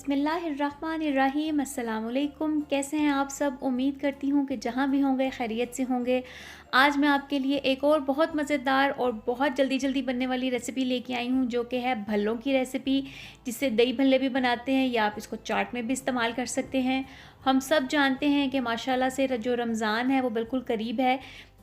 बिस्मिल्लाहिर्रहमानिर्रहीम। अस्सलाम वालेकुम। कैसे हैं आप सब? उम्मीद करती हूँ कि जहाँ भी होंगे खैरियत से होंगे। आज मैं आपके लिए एक और बहुत मज़ेदार और बहुत जल्दी जल्दी बनने वाली रेसिपी लेके आई हूँ, जो कि है भल्लों की रेसिपी, जिससे दही भल्ले भी बनाते हैं या आप इसको चाट में भी इस्तेमाल कर सकते हैं। हम सब जानते हैं कि माशाल्लाह से जो रमज़ान है वो बिल्कुल करीब है,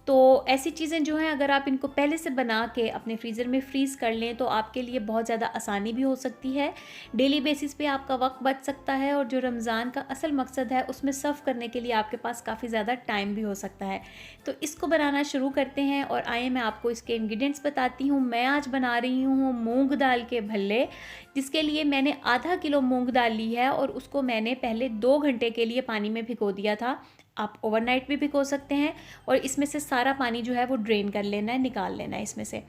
तो ऐसी चीज़ें जो हैं अगर आप इनको पहले से बना के अपने फ्रीज़र में फ्रीज़ कर लें तो आपके लिए बहुत ज़्यादा आसानी भी हो सकती है। डेली बेसिस पे आपका वक्त बच सकता है और जो रमज़ान का असल मकसद है उसमें सर्व करने के लिए आपके पास काफ़ी ज़्यादा टाइम भी हो सकता है। तो इसको बनाना शुरू करते हैं और आइए मैं आपको इसके इंग्रेडिएंट्स बताती हूँ। मैं आज बना रही हूँ मूंग दाल के भल्ले, जिसके लिए मैंने आधा किलो मूंग दाल ली है और उसको मैंने पहले 2 घंटे के लिए पानी में भिगो दिया था। आप ओवरनाइट भी भिगो सकते हैं और इसमें से सारा पानी जो है वो ड्रेन कर लेना है, निकाल लेना है इसमें से।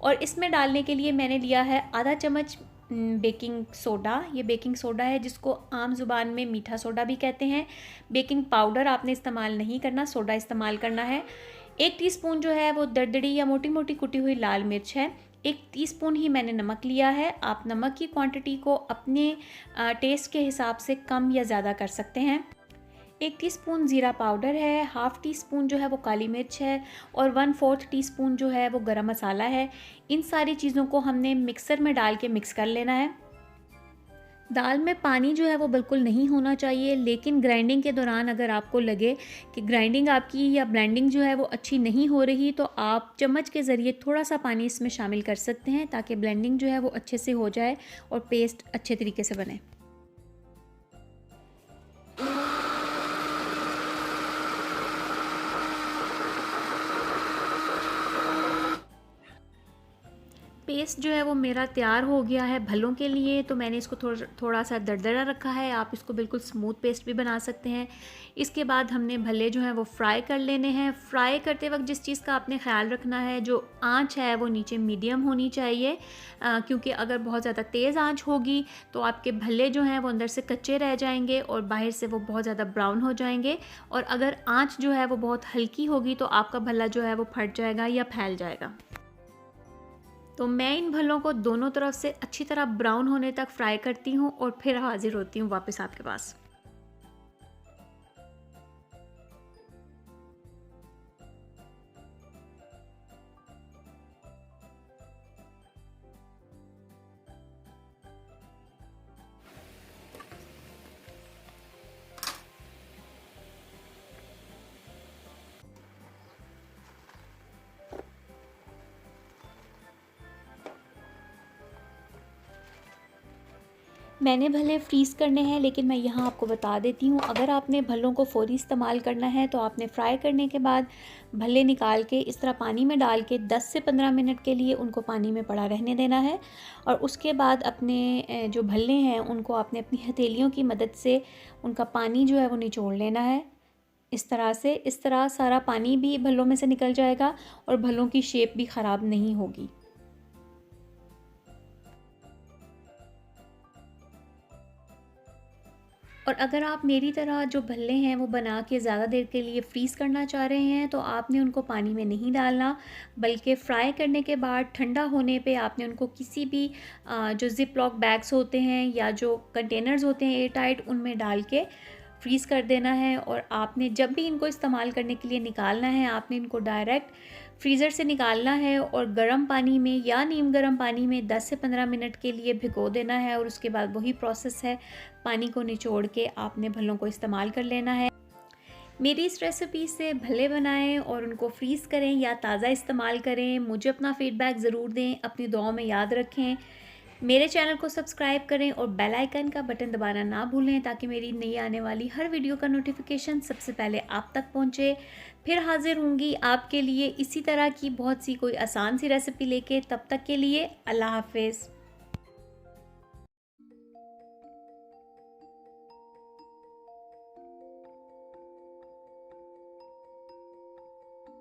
और इसमें डालने के लिए मैंने लिया है आधा चम्मच बेकिंग सोडा। ये बेकिंग सोडा है जिसको आम ज़ुबान में मीठा सोडा भी कहते हैं। बेकिंग पाउडर आपने इस्तेमाल नहीं करना, सोडा इस्तेमाल करना है। 1 टीस्पून जो है वो दरदरी या मोटी मोटी कुटी हुई लाल मिर्च है। 1 टीस्पून ही मैंने नमक लिया है। आप नमक की क्वांटिटी को अपने टेस्ट के हिसाब से कम या ज़्यादा कर सकते हैं। 1 टीस्पून ज़ीरा पाउडर है, हाफ़ टी स्पून जो है वो काली मिर्च है और 1/4 टीस्पून जो है वो गरम मसाला है। इन सारी चीज़ों को हमने मिक्सर में डाल के मिक्स कर लेना है। दाल में पानी जो है वो बिल्कुल नहीं होना चाहिए, लेकिन ग्राइंडिंग के दौरान अगर आपको लगे कि ग्राइंडिंग आपकी या ब्लेंडिंग जो है वो अच्छी नहीं हो रही, तो आप चम्मच के ज़रिए थोड़ा सा पानी इसमें शामिल कर सकते हैं, ताकि ब्लेंडिंग जो है वो अच्छे से हो जाए और पेस्ट अच्छे तरीके से बने। पेस्ट जो है वो मेरा तैयार हो गया है भल्लों के लिए, तो मैंने इसको थोड़ा सा दरदरा रखा है। आप इसको बिल्कुल स्मूथ पेस्ट भी बना सकते हैं। इसके बाद हमने भल्ले जो हैं वो फ्राई कर लेने हैं। फ्राई करते वक्त जिस चीज़ का आपने ख्याल रखना है, जो आंच है वो नीचे मीडियम होनी चाहिए, क्योंकि अगर बहुत ज़्यादा तेज़ आंच होगी तो आपके भल्ले जो हैं वो अंदर से कच्चे रह जाएंगे और बाहर से वो बहुत ज़्यादा ब्राउन हो जाएंगे। और अगर आंच जो है वो बहुत हल्की होगी तो आपका भल्ला जो है वो फट जाएगा या फैल जाएगा। तो मैं इन भल्लों को दोनों तरफ से अच्छी तरह ब्राउन होने तक फ्राई करती हूँ और फिर हाजिर होती हूँ वापस आपके पास। मैंने भले फ्रीज़ करने हैं, लेकिन मैं यहाँ आपको बता देती हूँ, अगर आपने भल्लों को फ़ौरी इस्तेमाल करना है तो आपने फ्राई करने के बाद भल्ले निकाल के इस तरह पानी में डाल के 10 से 15 मिनट के लिए उनको पानी में पड़ा रहने देना है। और उसके बाद अपने जो भल्ले हैं उनको आपने अपनी हथेलियों की मदद से उनका पानी जो है वो निचोड़ लेना है। इस तरह से, इस तरह सारा पानी भी भल्लों में से निकल जाएगा और भल्लों की शेप भी ख़राब नहीं होगी। और अगर आप मेरी तरह जो भल्ले हैं वो बना के ज़्यादा देर के लिए फ्रीज़ करना चाह रहे हैं, तो आपने उनको पानी में नहीं डालना, बल्कि फ़्राई करने के बाद ठंडा होने पे आपने उनको किसी भी जो ज़िप लॉक बैग्स होते हैं या जो कंटेनर्स होते हैं एयर टाइट, उनमें डाल के फ्रीज़ कर देना है। और आपने जब भी इनको इस्तेमाल करने के लिए निकालना है, आपने इनको डायरेक्ट फ्रीज़र से निकालना है और गर्म पानी में या नीम गर्म पानी में 10 से 15 मिनट के लिए भिगो देना है। और उसके बाद वही प्रोसेस है, पानी को निचोड़ के आपने भल्लों को इस्तेमाल कर लेना है। मेरी इस रेसिपी से भल्ले बनाएं और उनको फ्रीज़ करें या ताज़ा इस्तेमाल करें। मुझे अपना फ़ीडबैक ज़रूर दें, अपनी दुआओं में याद रखें। मेरे चैनल को सब्सक्राइब करें और बेल आइकन का बटन दबाना ना भूलें, ताकि मेरी नई आने वाली हर वीडियो का नोटिफिकेशन सबसे पहले आप तक पहुंचे। फिर हाजिर होंगी आपके लिए इसी तरह की बहुत सी कोई आसान सी रेसिपी लेके। तब तक के लिए अल्लाह हाफ़िज़।